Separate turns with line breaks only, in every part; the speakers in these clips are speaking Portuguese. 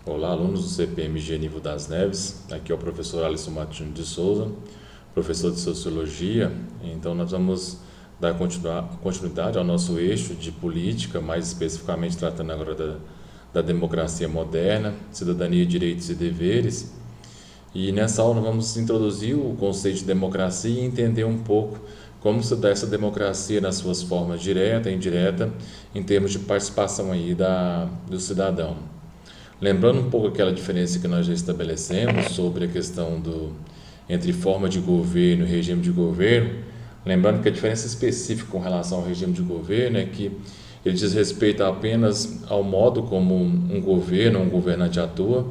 Olá, alunos do CPMG Nível das Neves. Aqui é o professor Alisson Martins de Souza, professor de Sociologia. Então, nós vamos dar continuidade ao nosso eixo de política, mais especificamente tratando agora da democracia moderna, cidadania, direitos e deveres. E nessa aula nós vamos introduzir o conceito de democracia e entender um pouco como se dá essa democracia nas suas formas direta e indireta, em termos de participação aí do cidadão. Lembrando um pouco aquela diferença que nós já estabelecemos sobre a questão entre forma de governo e regime de governo, lembrando que a diferença específica com relação ao regime de governo é que ele diz respeito apenas ao modo como um governo, um governante atua,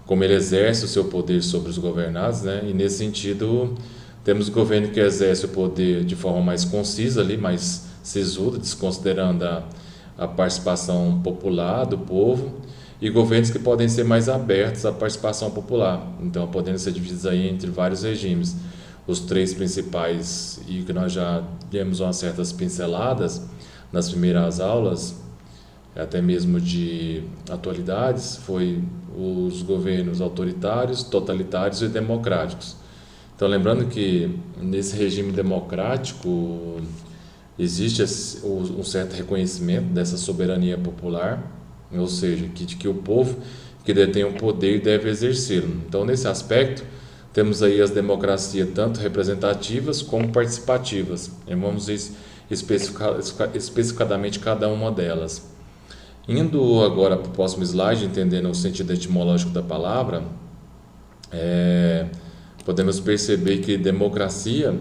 como ele exerce o seu poder sobre os governados, né? E nesse sentido, temos o governo que exerce o poder de forma mais concisa, ali, mais sisuda, desconsiderando a participação popular do povo, e governos que podem ser mais abertos à participação popular, então podendo ser divididos aí entre vários regimes. Os três principais, e que nós já demos umas certas pinceladas nas primeiras aulas, até mesmo de atualidades, foi os governos autoritários, totalitários e democráticos. Então, lembrando que nesse regime democrático existe um certo reconhecimento dessa soberania popular, ou seja, que o povo que detém o poder deve exercê-lo. Então, nesse aspecto, temos aí as democracias tanto representativas como participativas. E vamos especificadamente cada uma delas. Indo agora para o próximo slide, entendendo o sentido etimológico da palavra, podemos perceber que democracia,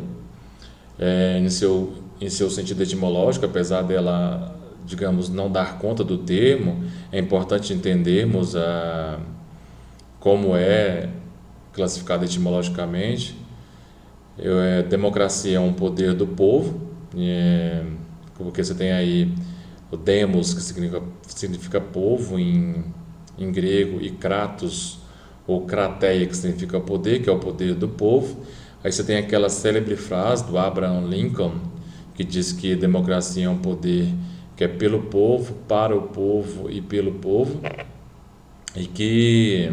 em seu sentido etimológico, apesar dela, digamos, não dar conta do termo, é importante entendermos como é classificado etimologicamente. Democracia é um poder do povo, porque você tem aí o demos, que significa povo em grego, e kratos, ou krateia, que significa poder, que é o poder do povo. Aí você tem aquela célebre frase do Abraham Lincoln, que diz que democracia é um poder que é pelo povo, para o povo e pelo povo, e que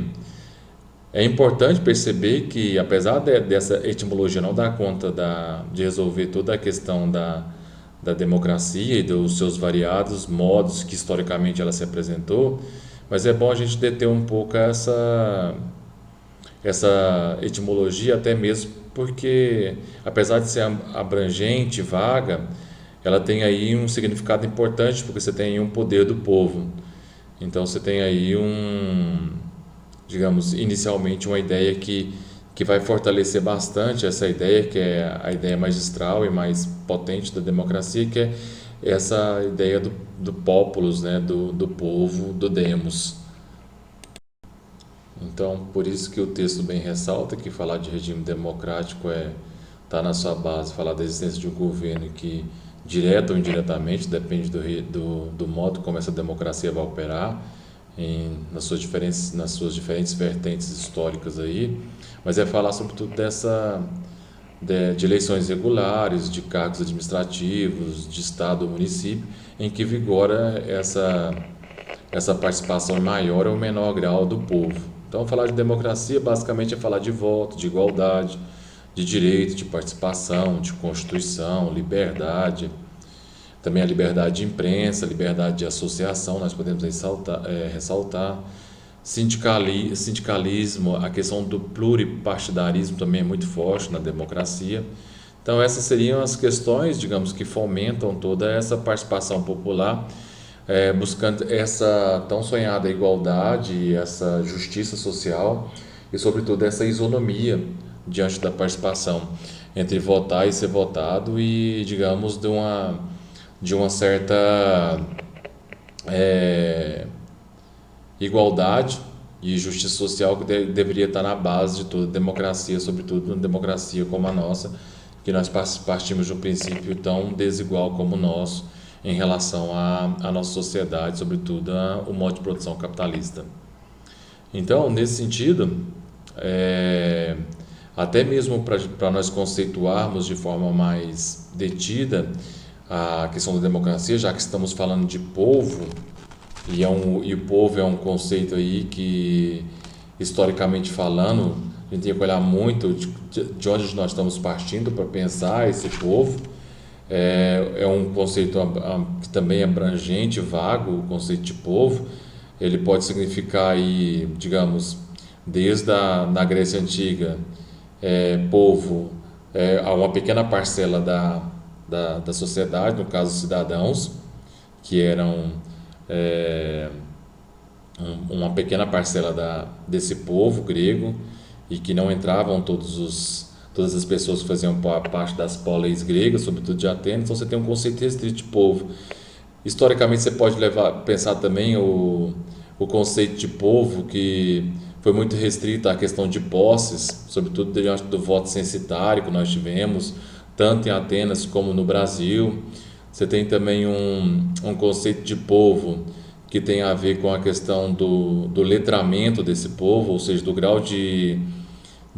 é importante perceber que, apesar dessa etimologia não dar conta de resolver toda a questão da democracia e dos seus variados modos que historicamente ela se apresentou, mas é bom a gente deter um pouco essa etimologia, até mesmo porque, apesar de ser abrangente, vaga, ela tem aí um significado importante, porque você tem aí um poder do povo. Então você tem aí digamos, inicialmente uma ideia que vai fortalecer bastante essa ideia, que é a ideia magistral e mais potente da democracia, que é essa ideia do populus, né, do povo, do demos. Então, por isso que o texto bem ressalta que falar de regime democrático tá na sua base, falar da existência de um governo que, direta ou indiretamente, depende do modo como essa democracia vai operar, nas suas diferentes vertentes históricas aí, mas é falar sobretudo de eleições regulares, de cargos administrativos, de estado ou município, em que vigora essa participação em maior ou menor grau do povo. Então, falar de democracia basicamente é falar de voto, de igualdade, de direito, de participação, de constituição, liberdade, também a liberdade de imprensa, liberdade de associação, nós podemos ressaltar, sindicalismo, a questão do pluripartidarismo também é muito forte na democracia. Então, essas seriam as questões, digamos, que fomentam toda essa participação popular, buscando essa tão sonhada igualdade, essa justiça social e, sobretudo, essa isonomia diante da participação entre votar e ser votado e, digamos, de uma certa igualdade e justiça social que deveria estar na base de toda democracia, sobretudo uma democracia como a nossa, que nós partimos de um princípio tão desigual como o nosso em relação à nossa sociedade, sobretudo ao modo de produção capitalista. Então, nesse sentido, até mesmo para nós conceituarmos de forma mais detida a questão da democracia, já que estamos falando de povo, E o povo é um conceito aí que, historicamente falando, a gente tem que olhar muito de onde nós estamos partindo para pensar esse povo. É um conceito que também é abrangente, vago, o conceito de povo. Ele pode significar aí, digamos, desde na Grécia Antiga, povo, uma pequena parcela da sociedade, no caso cidadãos, que eram é, uma pequena parcela desse povo grego e que não entravam todas as pessoas que faziam parte das polis gregas, sobretudo de Atenas. Então você tem um conceito restrito de povo. Historicamente você pode pensar também o conceito de povo que foi muito restrito à questão de posses, sobretudo diante do voto censitário que nós tivemos, tanto em Atenas como no Brasil. Você tem também um conceito de povo que tem a ver com a questão do letramento desse povo, ou seja, do grau de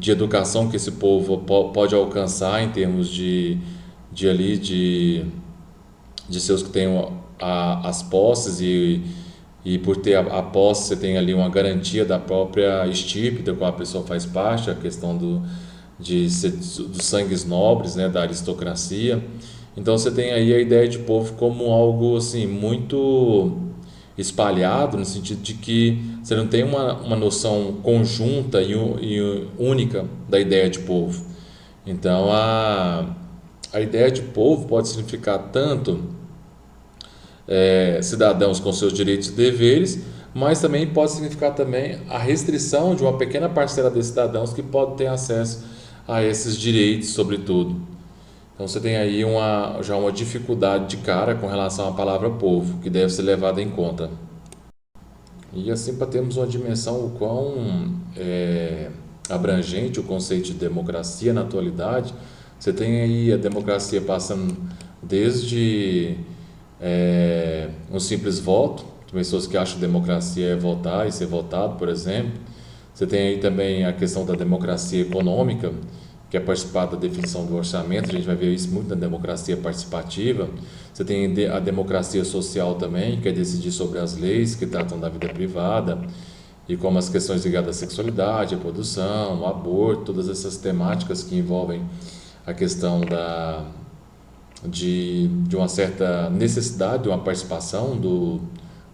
educação que esse povo pode alcançar em termos de seus que têm as posses e por ter a posse você tem ali uma garantia da própria estirpe da qual a pessoa faz parte, a questão dos sangues nobres, né, da aristocracia. Então você tem aí a ideia de povo como algo assim muito espalhado, no sentido de que você não tem uma noção conjunta e única da ideia de povo. Então a ideia de povo pode significar tanto cidadãos com seus direitos e deveres, mas também pode significar também a restrição de uma pequena parcela desses cidadãos que pode ter acesso a esses direitos, sobretudo. Então você tem aí já uma dificuldade de cara com relação à palavra povo, que deve ser levada em conta. E assim, para termos uma dimensão o quão abrangente o conceito de democracia na atualidade, você tem aí a democracia passando desde um simples voto, pessoas que acham que democracia é votar e ser votado, por exemplo. Você tem aí também a questão da democracia econômica, que é participar da definição do orçamento, a gente vai ver isso muito na democracia participativa. Você tem a democracia social também, que é decidir sobre as leis que tratam da vida privada e como as questões ligadas à sexualidade, à reprodução, ao aborto, todas essas temáticas que envolvem a questão de uma certa necessidade de uma participação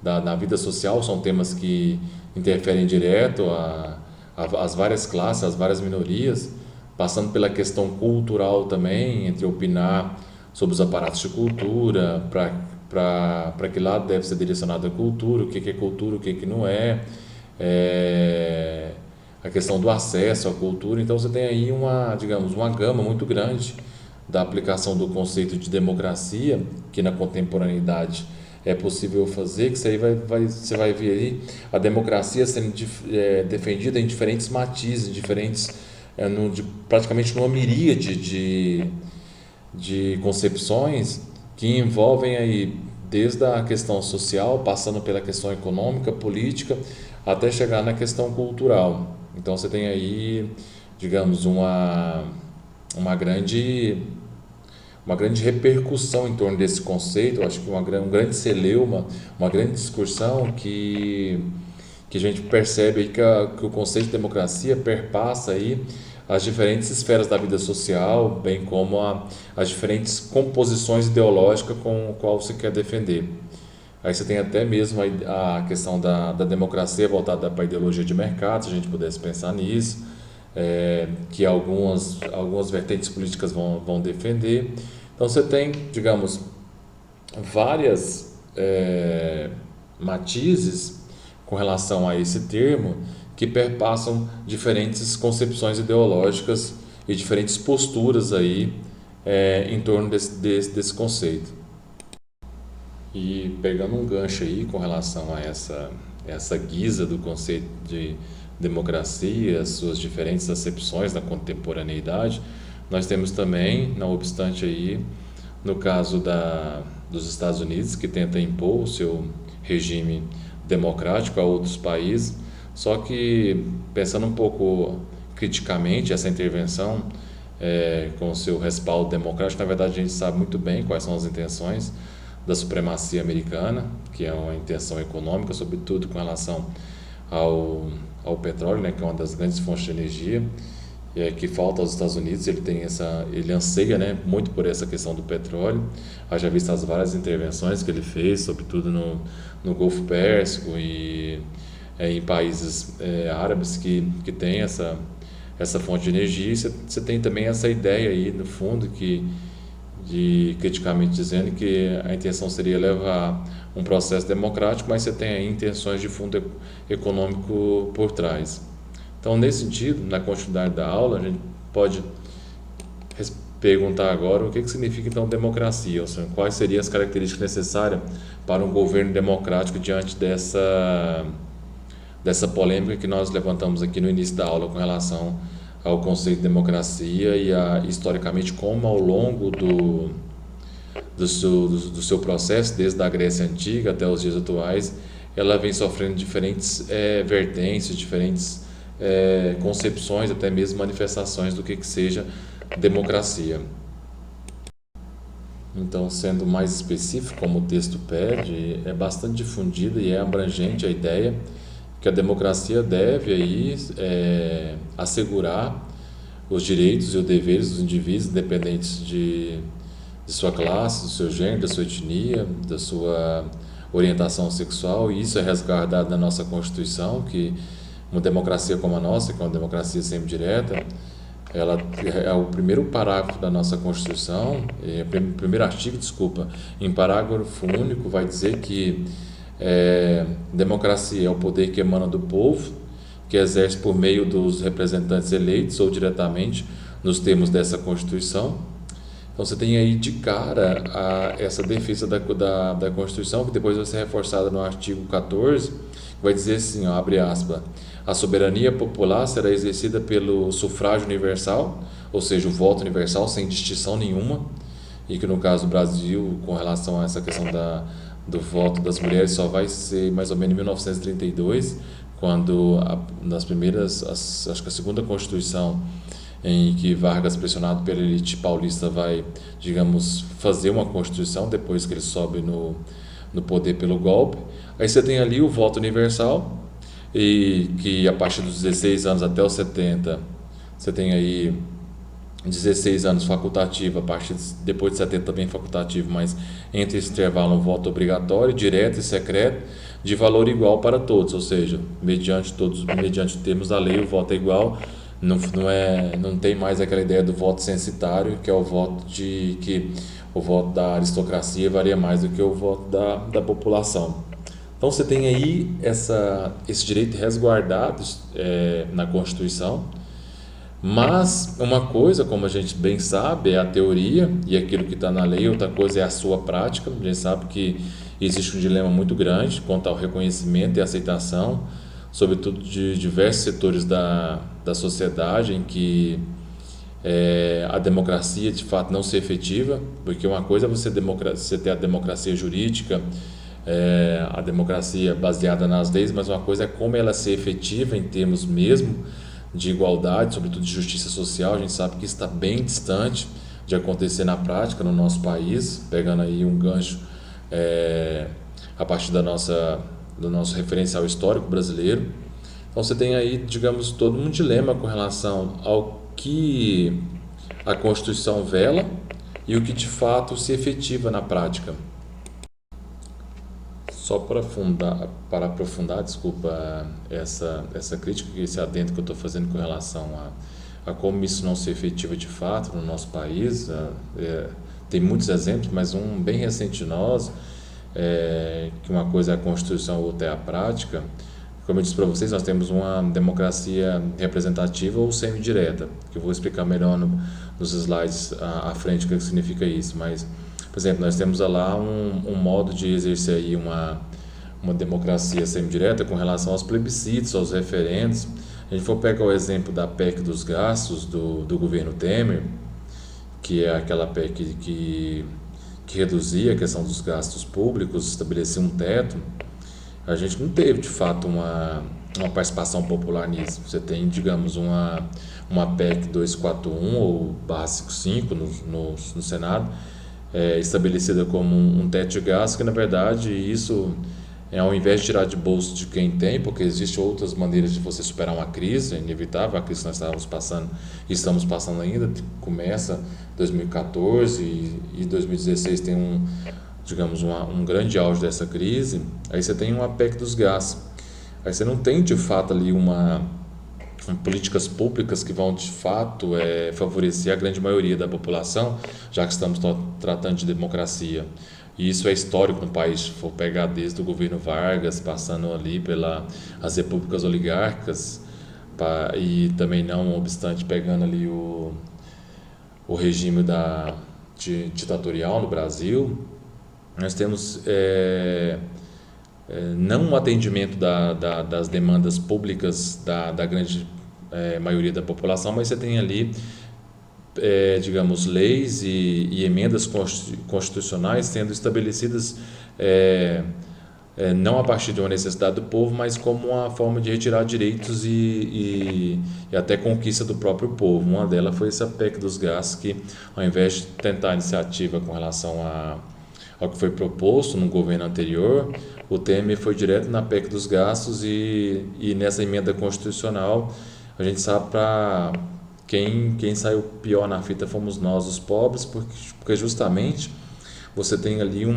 na vida social, são temas que interferem direto às várias classes, às várias minorias, passando pela questão cultural também, entre opinar sobre os aparatos de cultura, para que lado deve ser direcionada a cultura, o que é cultura, o que não é, a questão do acesso à cultura. Então você tem aí digamos, uma gama muito grande da aplicação do conceito de democracia, que na contemporaneidade é possível fazer, que você vai ver aí a democracia sendo defendida em diferentes matizes, praticamente numa miríade de concepções que envolvem aí desde a questão social, passando pela questão econômica, política, até chegar na questão cultural. Então você tem aí, digamos, uma grande repercussão em torno desse conceito. Eu acho que um grande celeuma, uma grande discussão que a gente percebe aí que o conceito de democracia perpassa aí as diferentes esferas da vida social, bem como as diferentes composições ideológicas com o qual você quer defender. Aí você tem até mesmo a questão da democracia voltada para a ideologia de mercado, se a gente pudesse pensar nisso, que algumas vertentes políticas vão defender. Então você tem, digamos, várias matizes com relação a esse termo que perpassam diferentes concepções ideológicas e diferentes posturas aí em torno desse conceito. E pegando um gancho aí com relação a essa guisa do conceito de democracia, as suas diferentes acepções na contemporaneidade, nós temos também, não obstante aí, no caso dos Estados Unidos, que tenta impor o seu regime democrático a outros países, só que pensando um pouco criticamente essa intervenção com o seu respaldo democrático, na verdade a gente sabe muito bem quais são as intenções da supremacia americana, que é uma intenção econômica, sobretudo com relação ao, ao petróleo, né, que é uma das grandes fontes de energia, que falta aos Estados Unidos. Ele anseia, né, muito por essa questão do petróleo. Haja visto as várias intervenções que ele fez, sobretudo no Golfo Pérsico e em países árabes que tem essa fonte de energia. Você tem também essa ideia aí, no fundo, criticamente dizendo que a intenção seria levar um processo democrático, mas você tem aí intenções de fundo econômico por trás. Então, nesse sentido, na continuidade da aula, a gente pode perguntar agora o que significa então democracia, ou seja, quais seriam as características necessárias para um governo democrático diante dessa polêmica que nós levantamos aqui no início da aula com relação ao conceito de democracia e historicamente como ao longo do seu processo, desde a Grécia Antiga até os dias atuais, ela vem sofrendo diferentes vertentes, diferentes concepções, até mesmo manifestações do que seja democracia. Então, sendo mais específico, como o texto pede, é bastante difundida e é abrangente a ideia que a democracia deve aí, assegurar os direitos e os deveres dos indivíduos, independentes de sua classe, do seu gênero, da sua etnia, da sua orientação sexual, e isso é resguardado na nossa Constituição, que uma democracia como a nossa, que é uma democracia semidireta, ela é o primeiro parágrafo da nossa Constituição, primeiro artigo, desculpa, em parágrafo único vai dizer que democracia é o poder que emana do povo, que exerce por meio dos representantes eleitos ou diretamente nos termos dessa Constituição. Então você tem aí de cara essa defesa da Constituição, que depois vai ser reforçada no artigo 14, que vai dizer assim, ó, abre aspas, a soberania popular será exercida pelo sufrágio universal, ou seja, o voto universal sem distinção nenhuma, e que no caso do Brasil, com relação a essa questão do voto das mulheres, só vai ser mais ou menos em 1932, quando nas primeiras, acho que a segunda Constituição, em que Vargas, pressionado pela elite paulista, vai, digamos, fazer uma Constituição depois que ele sobe no poder pelo golpe. Aí você tem ali o voto universal, e que a partir dos 16 anos até os 70, você tem aí 16 anos facultativo, a partir depois de 70 também facultativo, mas entre esse intervalo um voto obrigatório, direto e secreto, de valor igual para todos, ou seja, mediante termos da lei, o voto é igual. Não tem mais aquela ideia do voto censitário, que é o voto que o voto da aristocracia varia mais do que o voto da população. Então você tem aí esse direito resguardado na Constituição, mas uma coisa, como a gente bem sabe, é a teoria e aquilo que está na lei, outra coisa é a sua prática. A gente sabe que existe um dilema muito grande quanto ao reconhecimento e aceitação, sobretudo de diversos setores da sociedade, em que a democracia de fato não se efetiva, porque uma coisa é você ter a democracia jurídica, a democracia baseada nas leis, mas uma coisa é como ela se efetiva em termos mesmo de igualdade, sobretudo de justiça social. A gente sabe que isso está bem distante de acontecer na prática no nosso país, pegando aí um gancho a partir do nosso referencial histórico brasileiro. Então você tem aí, digamos, todo um dilema com relação ao que a Constituição vela e o que de fato se efetiva na prática. Só para aprofundar, desculpa, essa crítica, esse adendo que eu estou fazendo com relação a como isso não se efetiva de fato no nosso país. Tem muitos exemplos, mas um bem recente nosso, que uma coisa é a Constituição, outra é a prática. Como eu disse para vocês, nós temos uma democracia representativa ou semidireta, que eu vou explicar melhor nos slides à frente o que significa isso, mas... Por exemplo, nós temos lá um modo de exercer aí uma democracia semidireta com relação aos plebiscitos, aos referendos. Se a gente for pegar o exemplo da PEC dos gastos do governo Temer, que é aquela PEC que reduzia a questão dos gastos públicos, estabelecia um teto, a gente não teve de fato uma participação popular nisso. Você tem, digamos, uma PEC 241 ou /55 no Senado, estabelecida como um teto de gastos, que na verdade isso ao invés de tirar de bolso de quem tem, porque existem outras maneiras de você superar uma crise, é inevitável, a crise que nós estávamos passando e estamos passando ainda, começa em 2014 e 2016 tem digamos, um grande auge dessa crise. Aí você tem uma PEC dos gastos, aí você não tem de fato ali políticas públicas que vão de fato favorecer a grande maioria da população, já que estamos tratando de democracia. E isso é histórico no país, se for pegar desde o governo Vargas, passando ali as repúblicas oligárquicas, e também não obstante pegando ali o regime ditatorial no Brasil, nós temos não um atendimento das demandas públicas da grande maioria da população, mas você tem ali digamos, leis e emendas constitucionais sendo estabelecidas não a partir de uma necessidade do povo, mas como uma forma de retirar direitos e até conquista do próprio povo. Uma delas foi essa PEC dos gastos, que ao invés de tentar iniciativa com relação ao que foi proposto no governo anterior, o Temer foi direto na PEC dos gastos e nessa emenda constitucional a gente sabe para quem saiu pior na fita fomos nós, os pobres, porque justamente você tem ali um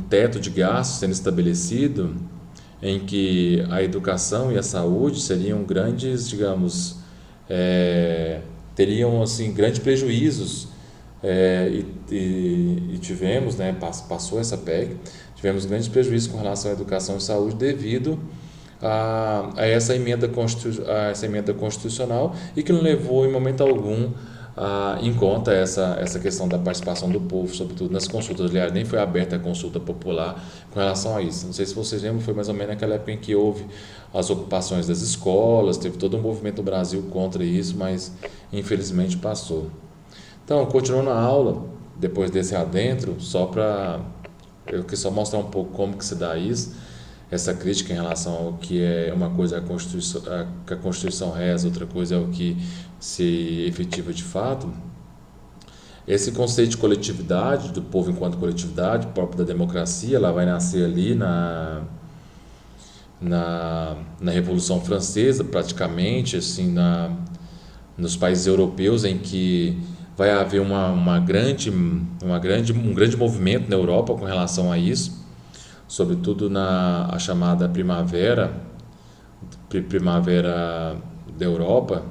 teto de gastos sendo estabelecido em que a educação e a saúde seriam grandes, digamos, teriam assim grandes prejuízos e tivemos, né, passou essa PEC, tivemos grandes prejuízos com relação à educação e saúde devido a essa emenda constitucional e que não levou em momento algum em conta essa questão da participação do povo, sobretudo nas consultas. Aliás, nem foi aberta a consulta popular com relação a isso. Não sei se vocês lembram, foi mais ou menos naquela época em que houve as ocupações das escolas, teve todo um movimento no Brasil contra isso, mas infelizmente passou. Então, continuando a aula, depois desse adentro, eu quis só mostrar um pouco como que se dá isso, essa crítica em relação ao que é uma coisa que a Constituição reza, outra coisa é o que se efetiva de fato. Esse conceito de coletividade, do povo enquanto coletividade, próprio da democracia, ela vai nascer ali na Revolução Francesa, praticamente, assim, nos países europeus, em que vai haver um grande movimento na Europa com relação a isso, sobretudo a chamada primavera da Europa,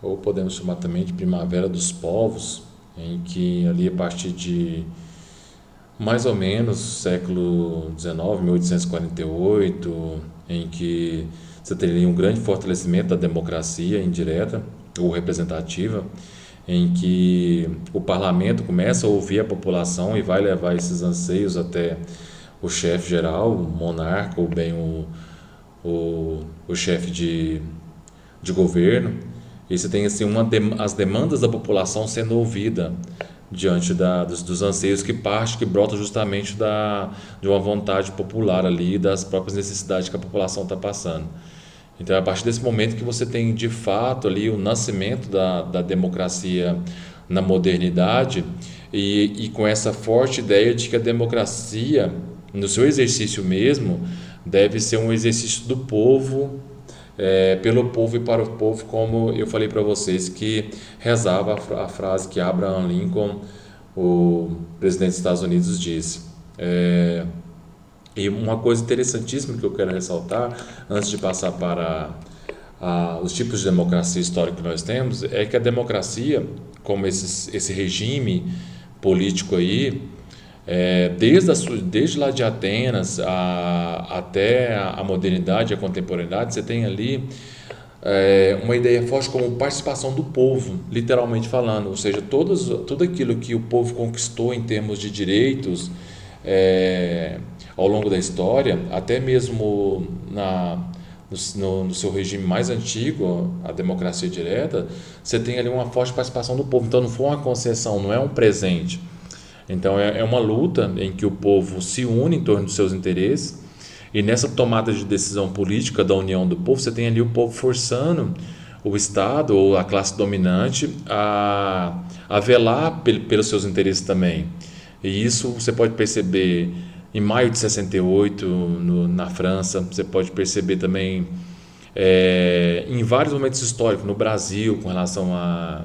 ou podemos chamar também de primavera dos povos, em que ali a partir de mais ou menos século XIX, 1848, em que você teria um grande fortalecimento da democracia indireta ou representativa, em que o parlamento começa a ouvir a população e vai levar esses anseios até o chefe geral, o monarca, ou bem o chefe de governo. E você tem assim, as demandas da população sendo ouvida diante dos anseios que brotam justamente de uma vontade popular ali, das próprias necessidades que a população está passando. Então, é a partir desse momento que você tem, de fato, ali o nascimento da democracia na modernidade e com essa forte ideia de que a democracia, no seu exercício mesmo, deve ser um exercício do povo, pelo povo e para o povo, como eu falei para vocês, que rezava a frase que Abraham Lincoln, o presidente dos Estados Unidos, disse. E uma coisa interessantíssima que eu quero ressaltar, antes de passar para os tipos de democracia histórica que nós temos, é que a democracia, como esse regime político aí, desde lá de Atenas até a modernidade, a contemporaneidade, você tem ali uma ideia forte como participação do povo, literalmente falando, ou seja, tudo aquilo que o povo conquistou em termos de direitos ao longo da história, até mesmo no seu regime mais antigo, a democracia direta, você tem ali uma forte participação do povo. Então não foi uma concessão, não é um presente. Então é uma luta em que o povo se une em torno dos seus interesses, e nessa tomada de decisão política da união do povo, você tem ali o povo forçando o Estado ou a classe dominante a velar pelos seus interesses também. E isso você pode perceber em maio de 68 na França, você pode perceber também em vários momentos históricos no Brasil com relação a,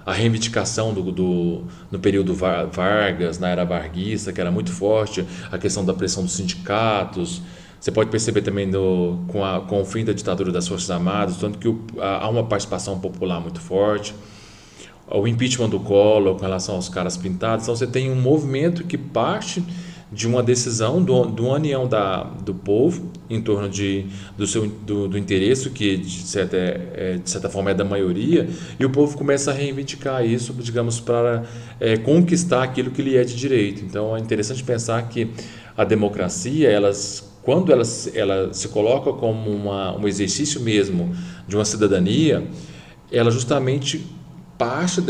a reivindicação no período Vargas, na era varguista, que era muito forte, a questão da pressão dos sindicatos. Você pode perceber também com o fim da ditadura das Forças Armadas, tanto que há uma participação popular muito forte. O impeachment do Collor com relação aos caras pintados. Então você tem um movimento que parte de uma decisão, de uma união do povo em torno do interesse, que de certa forma é da maioria, e o povo começa a reivindicar isso, digamos, para conquistar aquilo que lhe é de direito. Então é interessante pensar que a democracia, quando ela se coloca como um exercício mesmo de uma cidadania, ela justamente parte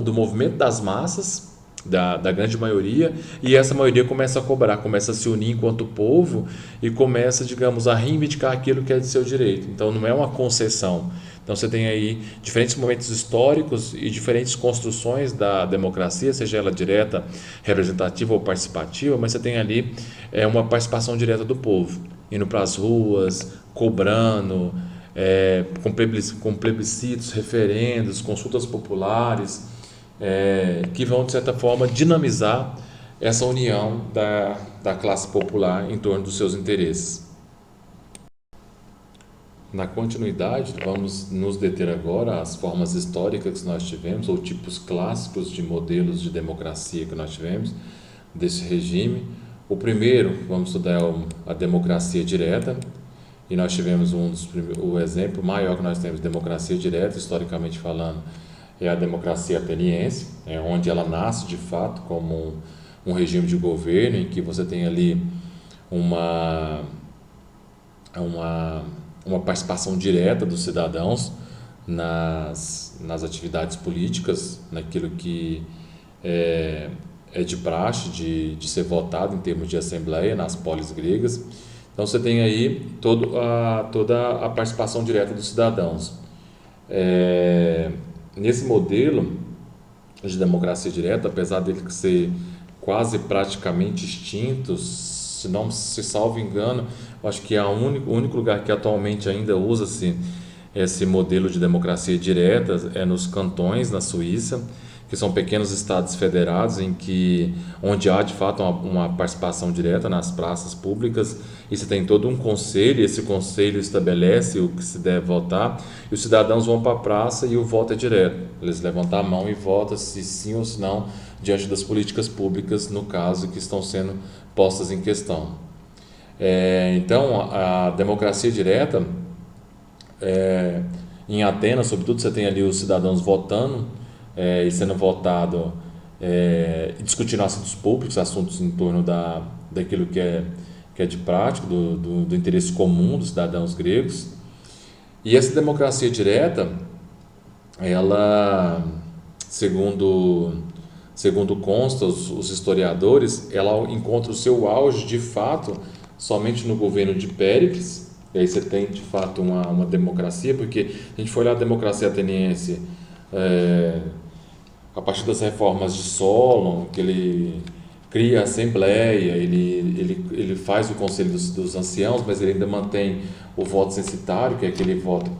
do movimento das massas, da grande maioria, e essa maioria começa a cobrar, começa a se unir enquanto povo e começa, digamos, a reivindicar aquilo que é de seu direito. Então não é uma concessão. Então você tem aí diferentes momentos históricos e diferentes construções da democracia, seja ela direta, representativa ou participativa, mas você tem ali uma participação direta do povo, indo para as ruas, cobrando, com plebiscitos, referendos, consultas populares, que vão, de certa forma, dinamizar essa união da classe popular em torno dos seus interesses. Na continuidade, vamos nos deter agora às formas históricas que nós tivemos, ou tipos clássicos de modelos de democracia que nós tivemos, desse regime. O primeiro, vamos estudar a democracia direta, e nós tivemos o exemplo maior que nós temos de democracia direta, historicamente falando, é a democracia ateniense, onde ela nasce de fato como um regime de governo em que você tem ali uma participação direta dos cidadãos nas atividades políticas, naquilo que é de praxe de ser votado em termos de assembleia, nas polis gregas. Então você tem aí toda a participação direta dos cidadãos. Nesse modelo de democracia direta, apesar dele ser quase praticamente extinto, se não se salvo engano, acho que o único lugar que atualmente ainda usa-se esse modelo de democracia direta é nos cantões, na Suíça, que são pequenos estados federados onde há de fato uma participação direta nas praças públicas, e você tem todo um conselho, e esse conselho estabelece o que se deve votar, e os cidadãos vão para a praça e o voto é direto. Eles levantam a mão e votam se sim ou se não diante das políticas públicas, no caso, que estão sendo postas em questão. Então, a democracia direta, em Atenas, sobretudo, você tem ali os cidadãos votando e sendo votado, discutindo assuntos públicos, assuntos em torno daquilo que é de prática, do interesse comum dos cidadãos gregos. E essa democracia direta, ela, segundo consta os historiadores, ela encontra o seu auge de fato somente no governo de Péricles. E aí você tem de fato uma democracia, porque a gente for olhar a democracia ateniense, a partir das reformas de Solon, que ele cria a assembleia, ele faz o conselho dos anciãos, mas ele ainda mantém o voto censitário, que é aquele voto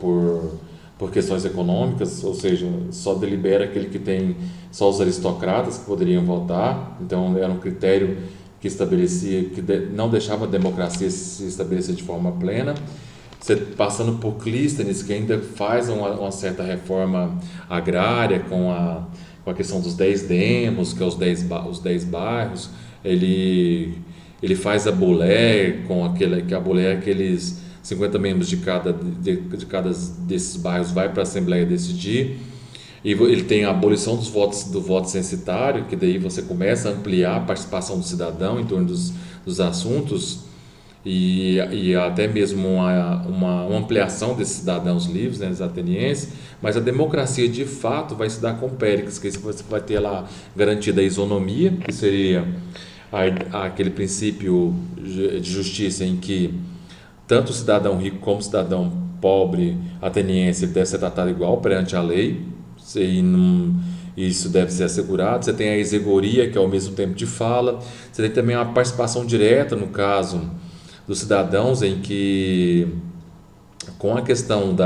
por questões econômicas, ou seja, só delibera aquele que tem só os aristocratas que poderiam votar. Então era um critério que estabelecia, que não deixava a democracia se estabelecer de forma plena. Você passando por Clístenes, que ainda faz uma certa reforma agrária com a questão dos 10 demos, que é os 10 bairros. Ele faz a bulé, que a bulé é aqueles 50 membros de cada desses bairros vai para a Assembleia decidir, e ele tem a abolição do voto censitário, que daí você começa a ampliar a participação do cidadão em torno dos assuntos, e até mesmo uma ampliação desses cidadãos livres, né, dos atenienses. Mas a democracia de fato vai se dar com Péricles, que você vai ter lá garantida a isonomia, que seria aquele princípio de justiça em que tanto o cidadão rico como o cidadão pobre ateniense deve ser tratado igual perante a lei, isso deve ser assegurado. Você tem a isegoria, que é ao mesmo tempo de fala. Você tem também uma participação direta, no caso dos cidadãos, em que, com a questão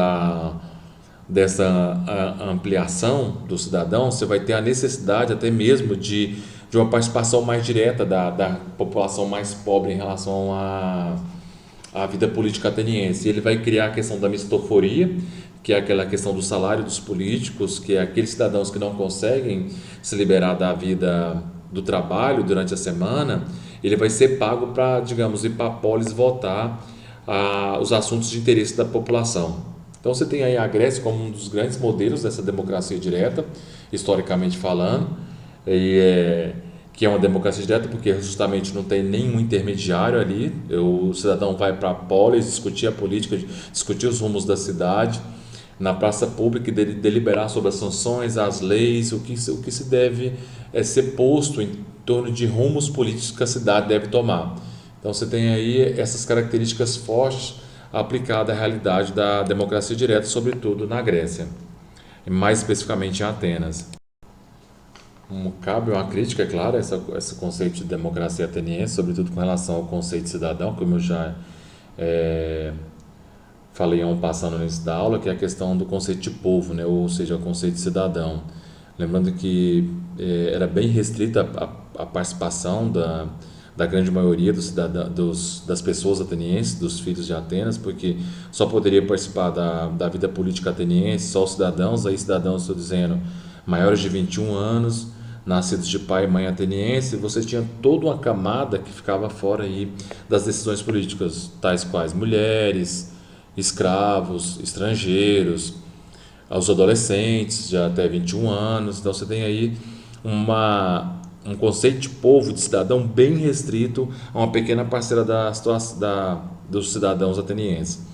dessa ampliação do cidadão, você vai ter a necessidade até mesmo de uma participação mais direta da população mais pobre em relação à vida política ateniense. Ele vai criar a questão da mistoforia, que é aquela questão do salário dos políticos, que é aqueles cidadãos que não conseguem se liberar da vida do trabalho durante a semana, ele vai ser pago para, digamos, ir para a polis votar os assuntos de interesse da população. Então você tem aí a Grécia como um dos grandes modelos dessa democracia direta, historicamente falando, que é uma democracia direta porque justamente não tem nenhum intermediário ali. O cidadão vai para a polis discutir a política, discutir os rumos da cidade, na praça pública, e deliberar sobre as sanções, as leis, o que se deve ser posto em torno de rumos políticos que a cidade deve tomar. Então você tem aí essas características fortes aplicadas à realidade da democracia direta, sobretudo na Grécia, e mais especificamente em Atenas. Cabe uma crítica, é claro, a esse conceito de democracia ateniense, sobretudo com relação ao conceito de cidadão, como eu já falei passando no início da aula, que é a questão do conceito de povo, né? Ou seja, o conceito de cidadão. Lembrando que era bem restrita a participação da grande maioria das pessoas atenienses, dos filhos de Atenas, porque só poderia participar da vida política ateniense só os cidadãos. Aí cidadãos, estou dizendo, maiores de 21 anos, nascidos de pai e mãe ateniense. Você tinha toda uma camada que ficava fora aí das decisões políticas, tais quais mulheres, escravos, estrangeiros, aos adolescentes de até 21 anos. Então você tem aí um conceito de povo, de cidadão bem restrito a uma pequena parcela dos cidadãos atenienses.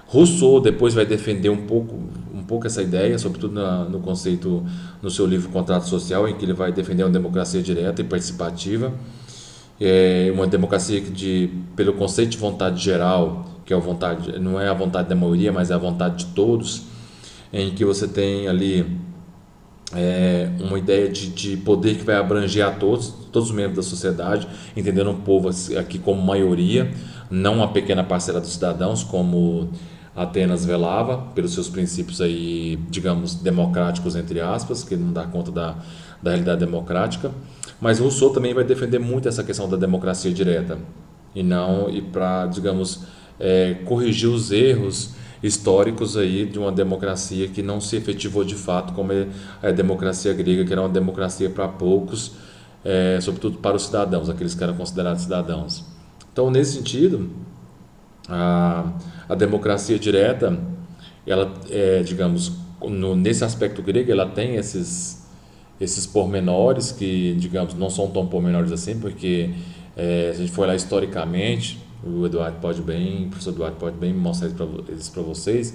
Rousseau depois vai defender um pouco essa ideia, sobretudo no conceito, no seu livro Contrato Social, em que ele vai defender uma democracia direta e participativa, uma democracia pelo conceito de vontade geral, que é não é a vontade da maioria, mas é a vontade de todos, em que você tem ali uma ideia de poder que vai abranger a todos os membros da sociedade, entendendo o povo aqui como maioria, não uma pequena parcela dos cidadãos, como Atenas velava, pelos seus princípios aí, digamos, democráticos, entre aspas, que não dá conta da realidade democrática. Mas Rousseau também vai defender muito essa questão da democracia direta, e para, digamos, corrigir os erros históricos aí de uma democracia que não se efetivou de fato, como a democracia grega, que era uma democracia para poucos, sobretudo para os cidadãos, aqueles que eram considerados cidadãos. Então, nesse sentido, a democracia direta, ela digamos, nesse aspecto grego, ela tem esses pormenores que, digamos, não são tão pormenores assim, porque se a gente for olhar historicamente, o professor Eduardo pode bem mostrar isso para vocês,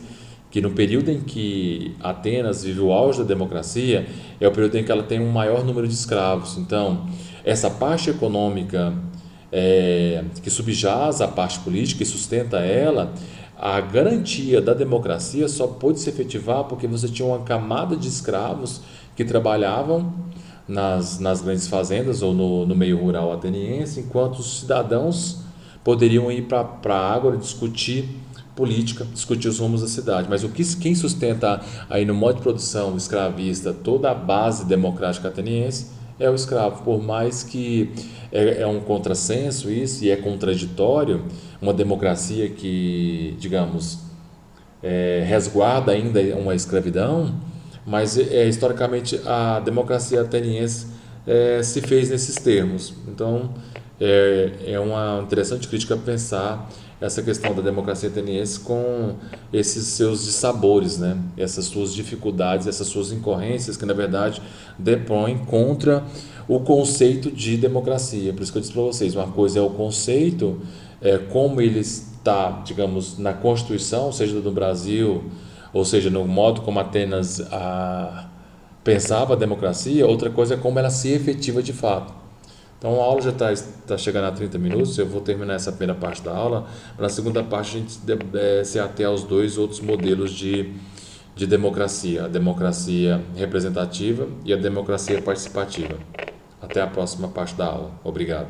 que no período em que Atenas vive o auge da democracia, é o período em que ela tem um maior número de escravos. Então, essa parte econômica que subjaz a parte política e sustenta ela, a garantia da democracia só pôde se efetivar porque você tinha uma camada de escravos que trabalhavam nas grandes fazendas ou no meio rural ateniense, enquanto os cidadãos poderiam ir para a ágora discutir política, discutir os rumos da cidade. Mas quem sustenta aí no modo de produção escravista toda a base democrática ateniense é o escravo. Por mais que é um contrassenso isso e é contraditório, uma democracia que, digamos, resguarda ainda uma escravidão, mas historicamente a democracia ateniense se fez nesses termos. Então é uma interessante crítica pensar essa questão da democracia ateniense com esses seus dissabores, né? Essas suas dificuldades, essas suas incorrências que na verdade depõem contra o conceito de democracia. Por isso que eu disse para vocês, uma coisa é o conceito, como ele está, digamos, na Constituição, seja do Brasil, ou seja, no modo como Atenas pensava a democracia. Outra coisa é como ela se efetiva de fato. Então a aula já está chegando a 30 minutos, eu vou terminar essa primeira parte da aula. Na segunda parte a gente se até aos dois outros modelos de democracia, a democracia representativa e a democracia participativa. Até a próxima parte da aula. Obrigado.